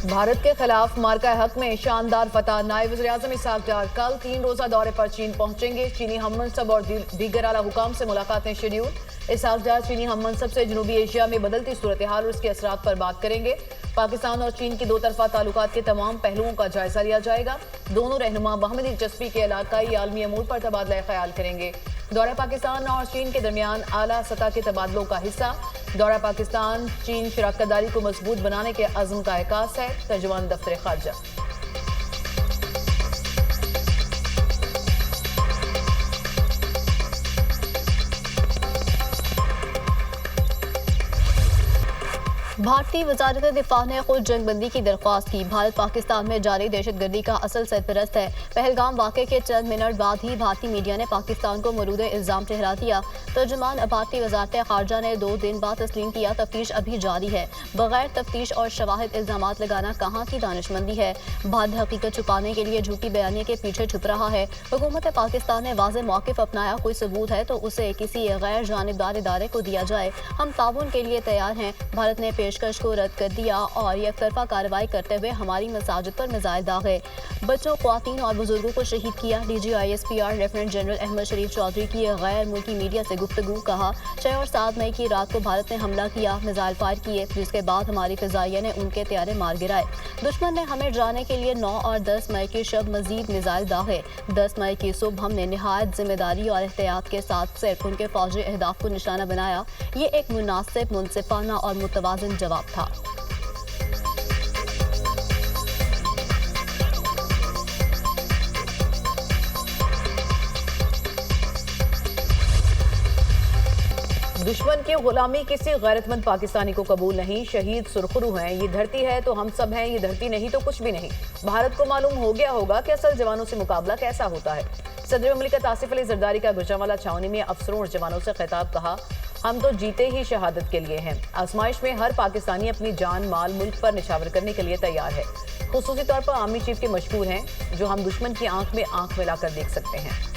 भारत के खिलाफ मार्का हक में शानदार फतह। नायब वज़ीर-ए-आज़म इसहाक डार कल 3 रोजा दौरे पर चीन पहुंचेंगे। चीनी हम मनसब और दीगर आला हुकाम से मुलाकातें शेड्यूल। इसहाक डार चीनी हम मनसब से जनूबी एशिया में बदलती सूरत हाल और उसके असरात पर बात करेंगे। पाकिस्तान और चीन की दो तरफा ताल्लुकात के तमाम पहलुओं का जायजा लिया जाएगा। दोनों रहनुमा बाहमी दिलचस्पी के इलाकाई आलमी अमूर पर तबादला ख्याल करेंगे। दौरा पाकिस्तान और चीन के दरमियान आला सतह के तबादलों का हिस्सा। दौरा पाकिस्तान चीन शराकतदारी को मजबूत बनाने के अज़्म का एहसास है। तर्जुमान दफ्तर खारजा। भारतीय वजारत दिफा ने खुद जंगबंदी की दरख्वास्त की। भारत पाकिस्तान में जारी दहशतगर्दी का असल सरपरस्त है। पहलगाम वाक़े के चंद मिनट बाद ही भारतीय मीडिया ने पाकिस्तान को मरूद इल्ज़ाम ठहरा दिया। तर्जुमान भारतीय वजारत खारजा ने 2 दिन बाद तस्लीम किया, तफ्तीश अभी जारी है। बगैर तफ्तीश और शवाहिद इल्ज़ामात लगाना कहाँ की दानिशमंदी है। भारत हकीकत छुपाने के लिए झूठी बयानी के पीछे छुप रहा है। हुकूमत पाकिस्तान ने वाज़ेह मौक़िफ़ अपनाया। कोई सबूत है तो उसे किसी गैर जानिबदार इदारे को दिया जाए। हम ताउन के लिए तैयार हैं। भारत ने पेशकश को रद्द कर दिया और एकतरफा कार्रवाई करते हुए हमारी मसाजिद पर मिसाइल दागे। बच्चों, ख्वातीन और बुजुर्गों को शहीद किया। DGISPR लेफ्टिनेंट जनरल अहमद शरीफ चौधरी की गैर मुल्की मीडिया से गुफ्तगू। कहा 6 और 7 मई की रात को भारत ने हमला किया, मिसाइल फायर किए, जिसके बाद हमारी फिजाइया ने उनके त्यारे मार गिराए। दुश्मन ने हमें डराने के लिए 9 और 10 मई की शब मजीद मिसाइल दागे। 10 मई की सुबह हमने निहायत जिम्मेदारी और एहतियात के साथ सिर्फ उनके फौजी अहदाफ को निशाना बनाया। ये एक मुनासिब, मुनसिफाना और मुतवाज़िन जवाब था। दुश्मन की गुलामी किसी गैरतमंद पाकिस्तानी को कबूल नहीं। शहीद सुरखरू हैं। ये धरती है तो हम सब हैं, ये धरती नहीं तो कुछ भी नहीं। भारत को मालूम हो गया होगा कि असल जवानों से मुकाबला कैसा होता है। सदर मुमलिकत आसिफ अली जरदारी का गुजरांवाला छावनी में अफसरों और जवानों से खिताब। कहा हम तो जीते ही शहादत के लिए हैं। आजमाइश में हर पाकिस्तानी अपनी जान माल मुल्क पर निछावर करने के लिए तैयार है। खुसूसी तौर पर आर्मी चीफ के मशकूर हैं, जो हम दुश्मन की आंख में आंख मिलाकर देख सकते हैं।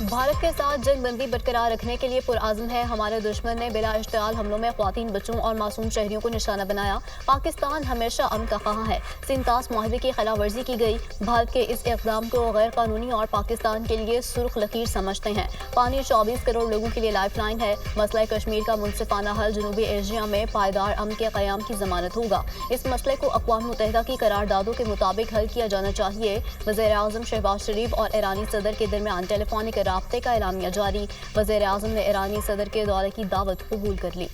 भारत के साथ जंगबंदी बरकरार रखने के लिए पुरआज़म है। हमारे दुश्मन ने बिला इश्तियाल हमलों में ख्वातीन, बच्चों और मासूम शहरियों को निशाना बनाया। पाकिस्तान हमेशा अमन का ख़्वाह है। सिंतास मुआहदे की खिलाफ वर्जी की गई। भारत के इस इक़दाम को गैर कानूनी और पाकिस्तान के लिए सुर्ख लकीर समझते हैं। पानी 24 करोड़ लोगों के लिए लाइफ लाइन है। मसला कश्मीर का मुनसिफाना हल जनूबी एशिया में पायदार अमन के क़याम की ज़मानत होगा। इस मसले को अक़वाम मुत्तहिदा की करारदादों के मुताबिक हल किया जाना चाहिए। वज़ीर-ए-आज़म शहबाज शरीफ और ईरानी सदर के दरमियान टेलीफोनिक राब्ते का एलामिया जारी। वज़ीर-ए-आज़म ने ईरानी सदर के दौरे की दावत कबूल कर ली।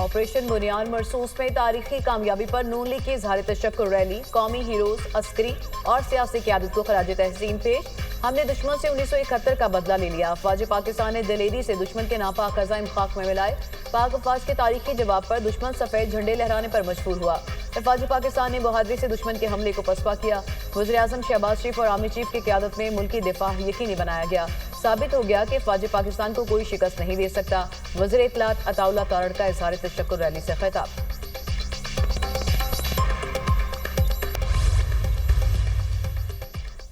ऑपरेशन बुनियाद मरसूस में तारीखी कामयाबी पर नून लीग की इज़हार तशक्कुर रैली। कौमी हीरोज, अस्करी और सियासी क़यादत को खराज तहसीन पेश। हमने दुश्मन से 1971 का बदला ले लिया। अफवाज पाकिस्तान ने दिलेरी से दुश्मन के नापाक अज़ाइम खाक में मिलाए। पाक अफवाज के तारीखी जवाब पर दुश्मन सफ़ेद झंडे लहराने पर मजबूर हुआ। अफवाज पाकिस्तान ने बहादुरी से दुश्मन के हमले को पसपा किया। वज़ीर-ए-आज़म शहबाज शरीफ और आर्मी चीफ की क़यादत में मुल्की दिफा यकीनी बनाया गया। साबित हो गया कि अफवाज पाकिस्तान को कोई शिकस्त नहीं दे सकता। वज़ीर इत्तलात अताउल्लाह तारड़ का इज़हार तशक्कुर रैली से खिताब।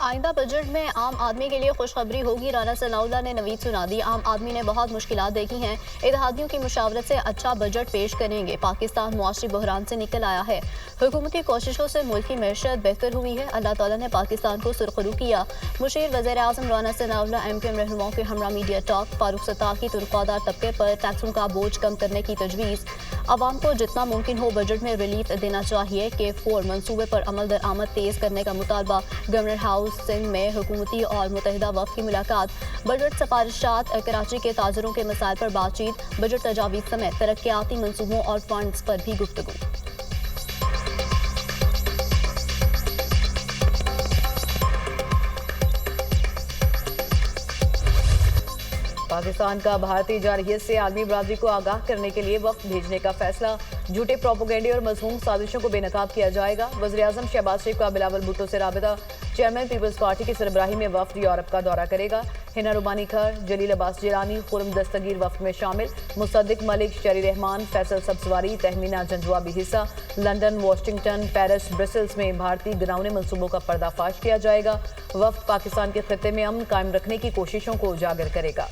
आइंदा बजट में आम आदमी के लिए खुशखबरी होगी। राना सनाउल्लाह ने नवीद सुना दी। आम आदमी ने बहुत मुश्किलात देखी हैं। इत्तेहादियों की मुशावरत से अच्छा बजट पेश करेंगे। पाकिस्तान मुआशी बहरान से निकल आया है। हुकूमती कोशिशों से मुल्क की मैशत बेहतर हुई है। अल्लाह ताला ने पाकिस्तान को सुरखरू किया। मुशीर वज़ीर-ए-आज़म राना सनाउल्लाह MQM रहनुमाओं के हमरा मीडिया टॉक। फारूक सत्तार की तुर्कवादार तबके पर टैक्सों का बोझ कम करने की तजवीज़। आवाम को जितना मुमकिन हो बजट में रिलीफ देना चाहिए। K4 मनसूबे पर अमल दरामद तेज़ करने का मुतालबा। गवर्नर हाउस सिंध में हुकूमती और मुत्तहिदा वफ़द की मुलाकात। बजट सिफारिशात, कराची के ताजरों के मसाइल पर बातचीत। बजट तजावीज़ समेत तरक्याती मनसूबों और फंड्स पर भी गुफ्तगू। पाकिस्तान का भारतीय जारहियत से आलमी बरादरी को आगाह करने के लिए वक्त भेजने का फैसला। झूठे प्रोपोगेंडे और मजमूम साजिशों को बेनकाब किया जाएगा। वज़ीर-ए-आज़म शहबाज शरीफ का बिलावल भुट्टो से राबिता। चेयरमैन पीपल्स पार्टी की सरबराही में वफ्द यूरोप का दौरा करेगा। हिना रुबानी खर, जलील अब्बास जिलानी, खुरम दस्तगीर वफ्द में शामिल। मुसद्दिक मलिक, शरी रहमान, फैसल सब्जवारी, तहमीना जंजुआ भी हिस्सा। लंदन, वाशिंगटन, पेरिस, ब्रसल्स में भारतीय गिरावने मंसूबों का पर्दाफाश किया जाएगा। वफ्द पाकिस्तान के खित्ते में अमन कायम रखने की कोशिशों को उजागर करेगा।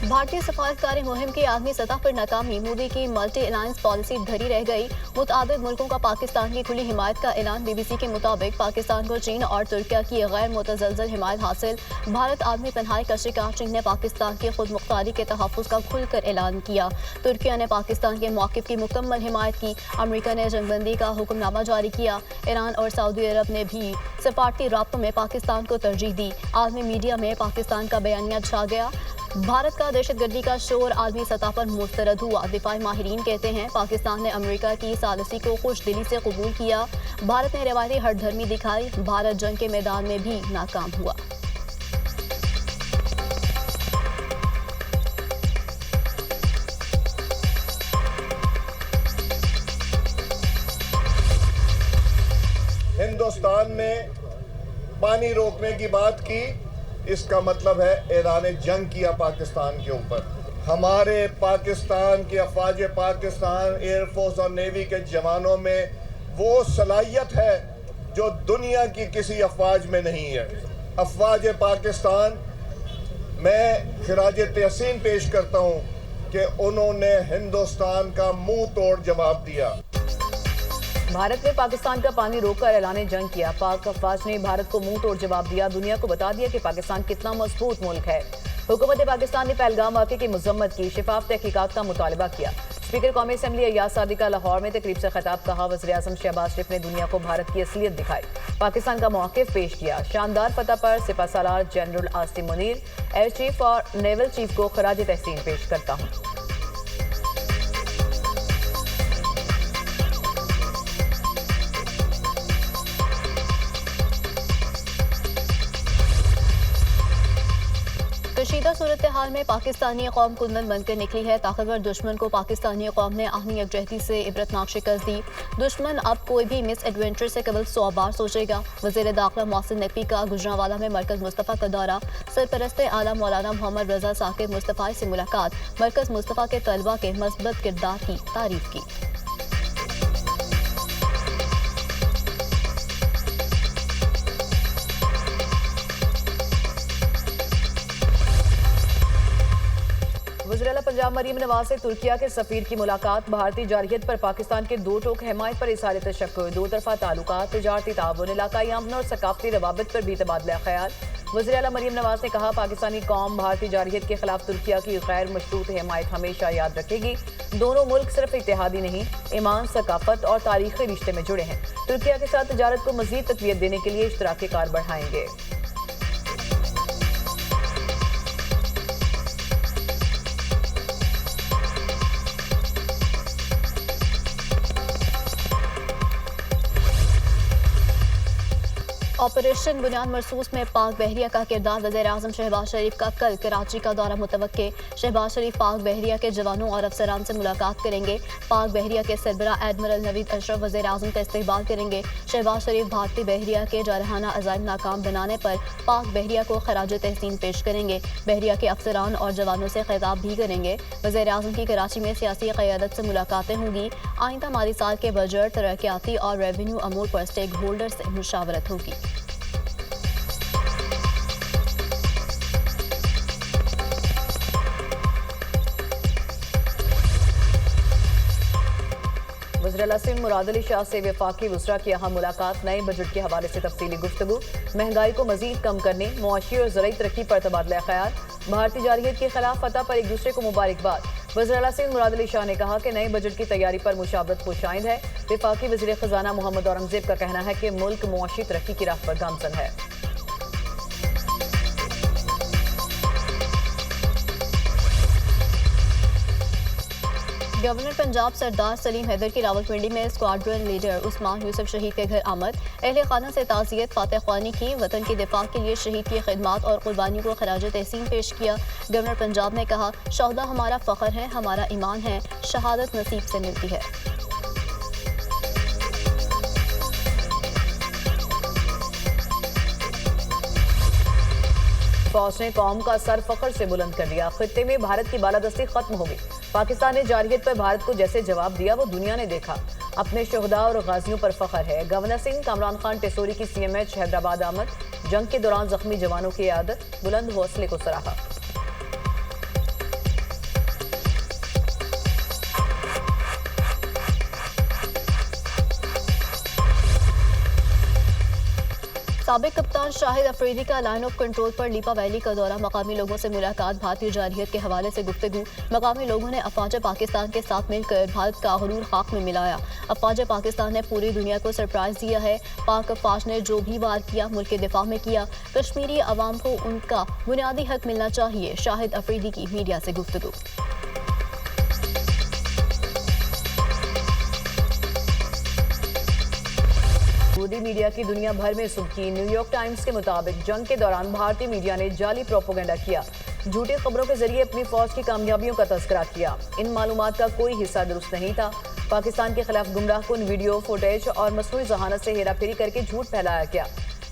भारतीय सफारतकारी मुहिम की आलमी सतह पर नाकामी। मोदी की मल्टी अलायंस पॉलिसी धरी रह गई। मुतअद्दिद मुल्कों का पाकिस्तान की खुली हिमायत का ऐलान। BBC के मुताबिक पाकिस्तान को चीन और तुर्किया की गैर मुतज़लज़ल हिमायत हासिल। भारत आलमी तन्हाई का शिकार। चीन ने पाकिस्तान की खुद मुख्तारी के तहफ़्फ़ुज़ का खुलकर ऐलान किया। तुर्किया ने पाकिस्तान के मौक़िफ़ की मुकम्मल हिमायत की। अमरीका ने जंगबंदी का हुक्मनामा जारी किया। ईरान और सऊदी अरब ने भी सफारती राब्तों में पाकिस्तान को तरजीह दी। आलमी मीडिया में पाकिस्तान का बयानिया छा गया। भारत का दहशतगर्दी का शोर आलमी सतह पर मुस्तरद हुआ। दिफाई माहिरीन कहते हैं पाकिस्तान ने अमेरिका की सालिसी को खुश दिली से कबूल किया। भारत ने रवायती हठधर्मी दिखाई। भारत जंग के मैदान में भी नाकाम हुआ। हिंदुस्तान ने पानी रोकने की बात की, इसका मतलब है ऐलान जंग किया पाकिस्तान के ऊपर। हमारे पाकिस्तान के अफवाज पाकिस्तान, एयरफोर्स और नेवी के जवानों में वो सलाहियत है जो दुनिया की किसी अफवाज में नहीं है। अफवाज पाकिस्तान, मैं खिराज तहसीन पेश करता हूँ कि उन्होंने हिंदुस्तान का मुंह तोड़ जवाब दिया। भारत ने पाकिस्तान का पानी रोककर ऐलान जंग किया। पाक अफवाज ने भारत को मुंह तोड़ जवाब दिया। दुनिया को बता दिया कि पाकिस्तान कितना मजबूत मुल्क है। हुकूमत पाकिस्तान ने पहलगाम वाक़े की मजम्मत की। शिफाफ तहकीकात का मुतालबा किया। स्पीकर कौमी असम्बली अय्याज सादी का लाहौर में तकरीब से खिताब कहा। वज़ीर-ए-आज़म शहबाज शरीफ ने दुनिया को भारत की असलियत दिखाई। पाकिस्तान का मौक़िफ़ पेश किया। शानदार फतह पर सिपहसालार general Asim Munir, air chief और नेवल चीफ को खराज तहसीन पेश करता हूँ। कशीदा सूरत हाल में पाकिस्तानी कौम कुंदन बनकर निकली है। ताकतवर दुश्मन को पाकिस्तानी कौम ने आहमी यकजहती से इबरतनाक शिकस्त दी। दुश्मन अब कोई भी मिस एडवेंचर से कबल 100 बार सोचेगा। वज़ीर दाखिला मोहसिन नकवी का गुजरांवाला में मरकज़ मुस्तफ़ा का दौरा। सरपरस्त आला मौलाना मोहम्मद रजा साकिब मुस्तफ़ा से मुलाकात। मरकज़ मुस्तफ़ा के तलबा के मस्बत किरदार की तारीफ की। वज़ीर-ए-आला पंजाब मरीम नवाज से तुर्किया के सफीर की मुलाकात। भारतीय जारहियत पर पाकिस्तान के दो टोक हिमायत पर इज़हार तशक्कुर। दो तरफा ताल्लुकात, तिजारती ताउन, इलाकाई अमन और सकाफती रवाबित पर भी तबादला ख्याल। वज़ीर-ए-आला मरीम नवाज ने कहा पाकिस्तानी कौम भारतीय जारहियत के खिलाफ तुर्किया की गैर मशरूत हिमायत हमेशा याद रखेगी। दोनों मुल्क सिर्फ इत्तेहादी नहीं, ईमान, सकाफत और तारीखी रिश्ते में जुड़े हैं। तुर्किया के साथ तिजारत को मज़ीद तक़वियत देने के लिए इश्तराकी कार बढ़ाएंगे। ऑपरेशन बुनियाद मरसूस में पाक बहरिया का किरदार। वज़ीर-ए-आज़म शहबाज शरीफ का कल कराची का दौरा मुतवक्के। शहबाज शरीफ पाक बहरिया के जवानों और अफसरान से मुलाकात करेंगे। पाक बहरिया के सरबराह एडमिरल नवीद अशरफ वज़ीर-ए-आज़म का इस्तकबाल करेंगे। शहबाज शरीफ भारतीय बहरिया के जारहाना अज़ाइम नाकाम बनाने पर पाक बहरिया को खराज तहसीन पेश करेंगे। बहरिया के अफसरान और जवानों से खिताब भी करेंगे। वज़ीर-ए-आज़म की कराची में सियासी क़यादत से मुलाकातें होंगी। आइंदा माली साल के बजट, तरक्याती और रेवेन्यू अमूर पर स्टेक होल्डर से मुशावरत होगी। वज़ीर-ए-आला सिंध मुराद अली शाह से वफाकी वज़रा की अहम मुलाकात। नए बजट के हवाले से तफसीली गुफ्तगू। महंगाई को मजीद कम करने, मुआशी और ज़राई तरक्की पर तबादला ख्याल। भारतीय जारहियत के खिलाफ फतह पर एक दूसरे को मुबारकबाद। वज़ीर-ए-आला सिंध मुराद अली शाह ने कहा कि नए बजट की तैयारी पर मुशावरत खुशाइंद है। वफाकी वज़ीर ख़ज़ाना मोहम्मद औरंगज़ेब का कहना है कि मुल्क मुआशी तरक्की की राह पर गामज़न है। गवर्नर पंजाब सरदार सलीम हैदर की रावलपिंडी में स्क्वाड्रन लीडर उस्मान यूसुफ शहीद के घर आमद। अहले खाना से ताज़ियत फातह ख्वानी की, वतन के दिफा के लिए शहीद की खिदमत और कुर्बानियों को खराज तहसीन पेश किया। गवर्नर पंजाब ने कहा, शौहदा हमारा फ़ख्र है, हमारा ईमान है, शहादत नसीब से मिलती है। फौज ने कौम का सर फख्र से बुलंद कर दिया। खित्ते में भारत की बालादस्ती खत्म हो गई। पाकिस्तान ने जारहियत पर भारत को जैसे जवाब दिया वो दुनिया ने देखा। अपने शोहदा और गाजियों पर फख्र है। गवर्नर सिंह कामरान खान टेसोरी की CMH हैदराबाद आमद। जंग के दौरान जख्मी जवानों की इयादत, बुलंद हौसले को सराहा। साबिक कप्तान शाहिद अफरीदी का लाइन ऑफ कंट्रोल पर लीपा वैली का दौरा। मकामी लोगों से मुलाकात, भारतीय जारहियत के हवाले से गुफ्तगू। मकामी लोगों ने अफवाज पाकिस्तान के साथ मिलकर भारत का गुरूर खाक में मिलाया। अफवाज पाकिस्तान ने पूरी दुनिया को सरप्राइज दिया है। पाक अफवाज ने जो भी वार किया मुल्क के दिफा में किया। कश्मीरी अवाम को उनका बुनियादी हक मिलना चाहिए। शाहिद अफरीदी की मीडिया से गुफ्तगू। सऊदी मीडिया की दुनिया भर में सुर्खी। न्यूयॉर्क टाइम्स के मुताबिक जंग के दौरान भारतीय मीडिया ने जाली प्रोपेगेंडा किया, झूठी खबरों के जरिए अपनी फौज की कामयाबियों का तस्करा किया। इन मालूमात का कोई हिस्सा दुरुस्त नहीं था। पाकिस्तान के खिलाफ गुमराहकुन वीडियो फुटेज और मसनूई जहानत से हेराफेरी करके झूठ फैलाया गया।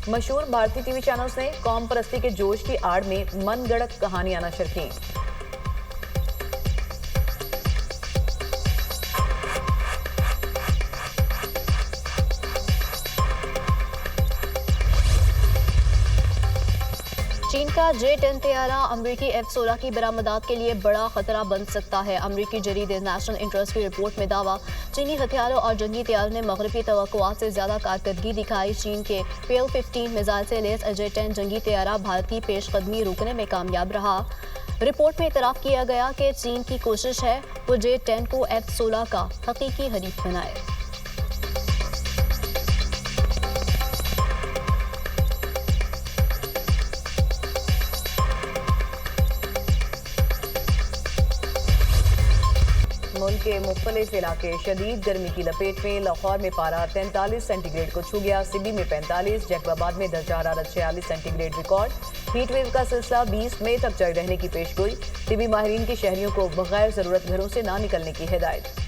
मशहूर भारतीय TV चैनल्स ने कौम परस्ती के जोश की आड़ में मनगढ़ंत कहानियां नशर की। चीन का J-10 तैयारा अमरीकी F-16 की बरामदात के लिए बड़ा खतरा बन सकता है। अमरीकी जरीदे नेशनल इंटरेस्ट की रिपोर्ट में दावा, चीनी हथियारों और जंगी तैयारों ने मगरबी तवक्कुआत से ज्यादा कारकर्दगी दिखाई। चीन के PL-15 मिसाइल से लैस J-10 जंगी तैयारा भारत की पेशकदमी रोकने में कामयाब रहा। रिपोर्ट में इतराफ़ किया गया कि चीन की कोशिश है वो J-10 को F-16 का हकीकी हरीफ बनाए। मुल्क के मुख्तलिफ इलाके शदीद गर्मी की लपेट में। लाहौर में पारा 43 सेंटीग्रेड को छू गया। सिबी में 45, जैकबाबाद में दर्जा हरारत 46 सेंटीग्रेड रिकॉर्ड। हीट वेव का सिलसिला 20 मई तक जारी रहने की पेशगोई। तिबी माहिरीन की शहरियों को बगैर जरूरत घरों से ना निकलने की हिदायत।